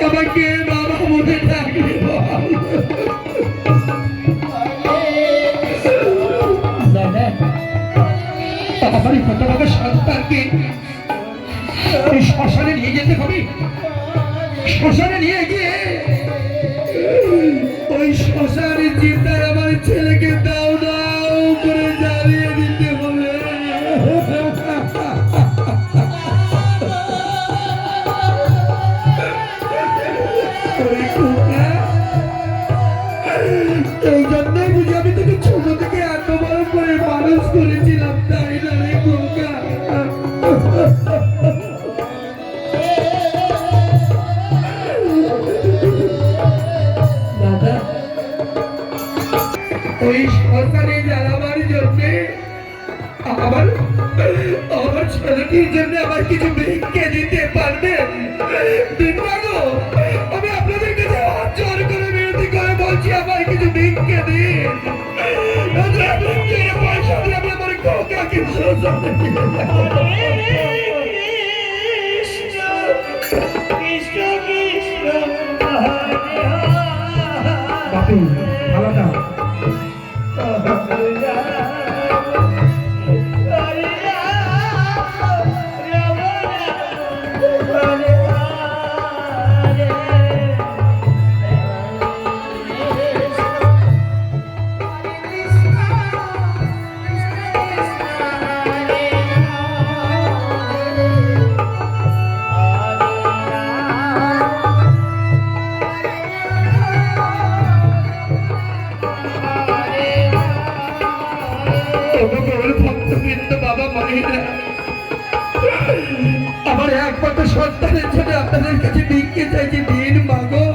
আমাকে বাবা মনে থাকবে আমার কত বাবা সন্তানকে শ্মশানে নিয়ে যেতে হবে। শ্মশানে নিয়ে গিয়ে ওই শ্মশানের চিন্তায় আমার ছেলেকে দাও দাও করে জ্বালিয়ে দিতে হবে। এই জন্যই বুঝি আমি তোকে ছোট থেকে এত বড় করে মানুষ করেছিলাম, তাই না রে খোকা? দাদা, ওই শ্মশানে জ্বালাবার জন্যে আমার ছেলেটির জন্য আমার কিছু ভিক্ষে দিতে পারবেন? আমি আপনাদের কাছে হাত জোর করে বিনতি করে বলছি, আমার কিছু ভিক্ষে দিন। পয়সা দিয়ে আমি আমার খোকাকে শ্মশানে নিয়ে যাবো। বাপু আলাদা আমার একমাত্র সন্তানের জন্য আপনাদের কাছে ভিক্ষে চাইছি, দিন মাগো।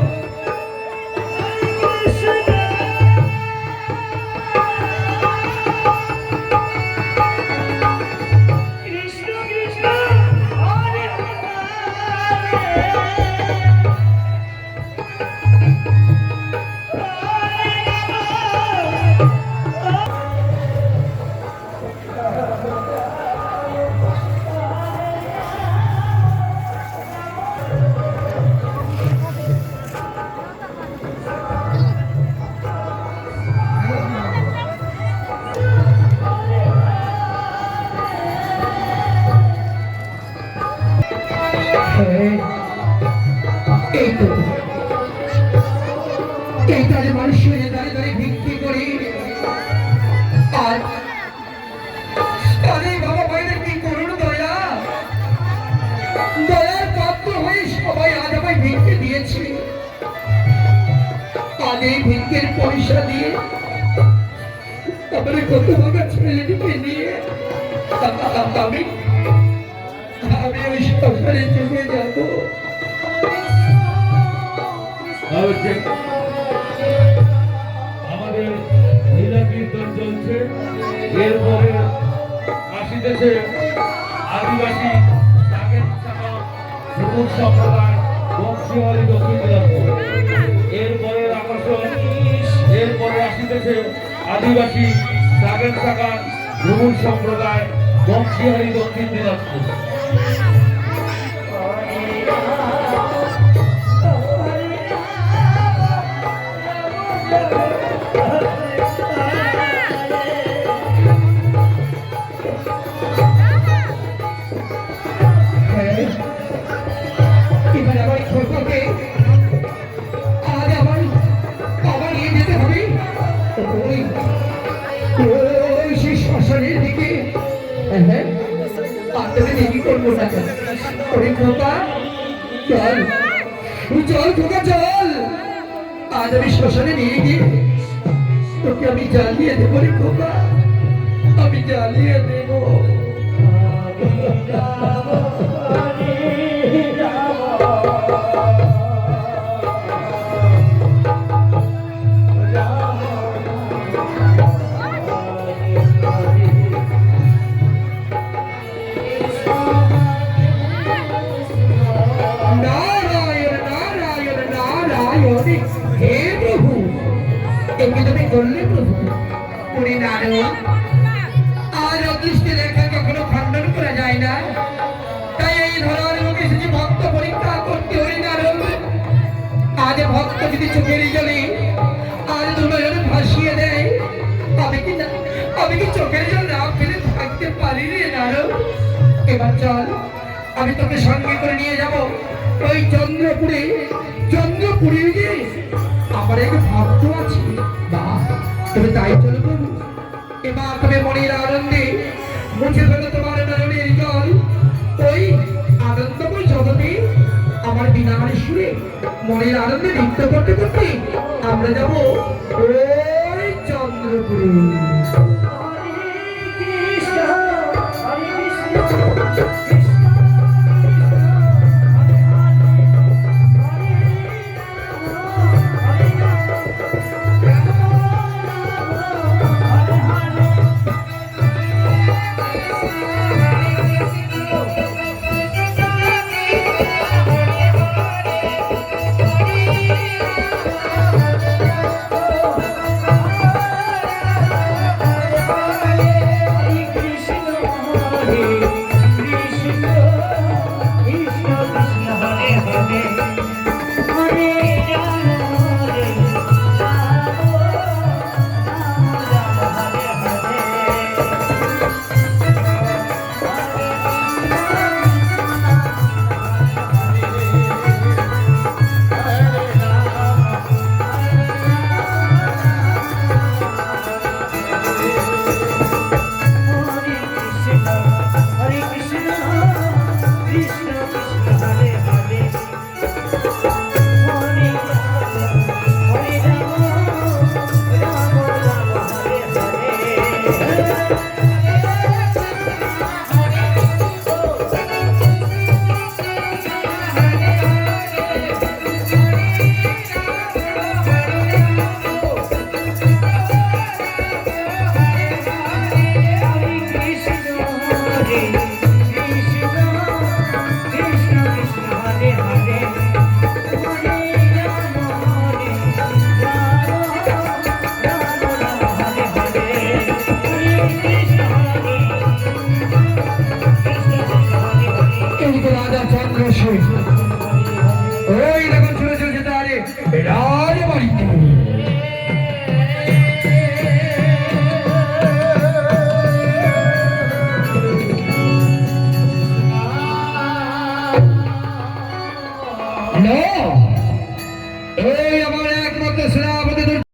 এইটারে মানুষ হয়ে দাঁড়িয়ে দাঁড়িয়ে ভিক্ষি করি, আর বাবা মায়েদের কি করুন দয়া, দয়ার পাত্র হয়ে সবাই আজ আমায় ভিক্ষে দিয়েছে। আজ এই ভিক্ষের পয়সা দিয়ে তারপরে কত ভাগা ছেলেটিকে নিয়ে আমি ওই সংসারে চলে যাবো। আমাদের লীলা কীর্তন চলছে, এরপরে আসিতেছে আদিবাসী সম্প্রদায় বংশীওয়ালী দক্ষিণ দিনাজপুর। এরপরে আকর্ষণ, এরপরে আসিতেছে আদিবাসী সাগের শাখা ভ্রমণ সম্প্রদায় বংশীহারি দক্ষিণ দিনাজপুর। आज আমি শ্মশানে নিয়ে গিয়ে তোকে আমি জ্বালিয়ে দেবো রে খোকা, আমি জ্বালিয়ে দেবো। সবই তুমি করলে প্রভু। করি না রে, আর অদৃষ্টি রেখা কখনো খণ্ডন করা যায় না। তাই এই ধরার মুখে এসেছি ভক্ত পরীক্ষা করতে হই না রে। আজ ভক্ত যদি চোখের জলে আর দুনয়ন ভাসিয়ে দেয়, আমি কি চোখের জল না ফেলে থাকতে পারি রে নারদ? এবার চল, আমি তোকে সঙ্গে করে নিয়ে যাব ওই চন্দ্রপুরে। চন্দ্রপুরে গিয়ে আমার এক ভক্ত আছে। বা তবে তাই চলো প্রভু। এবার তবে মনের আনন্দে মুছে ফেলো তোমার নয়নের জল। ওই আনন্দময় জগতে আমার বিনামানে সুরে মনের আনন্দে নৃত্য করতে করতে আমরা যাব ওই চন্দ্রপুরে। ওই দেখুন চলে চলেছে তারে রাজবাড়িতে। না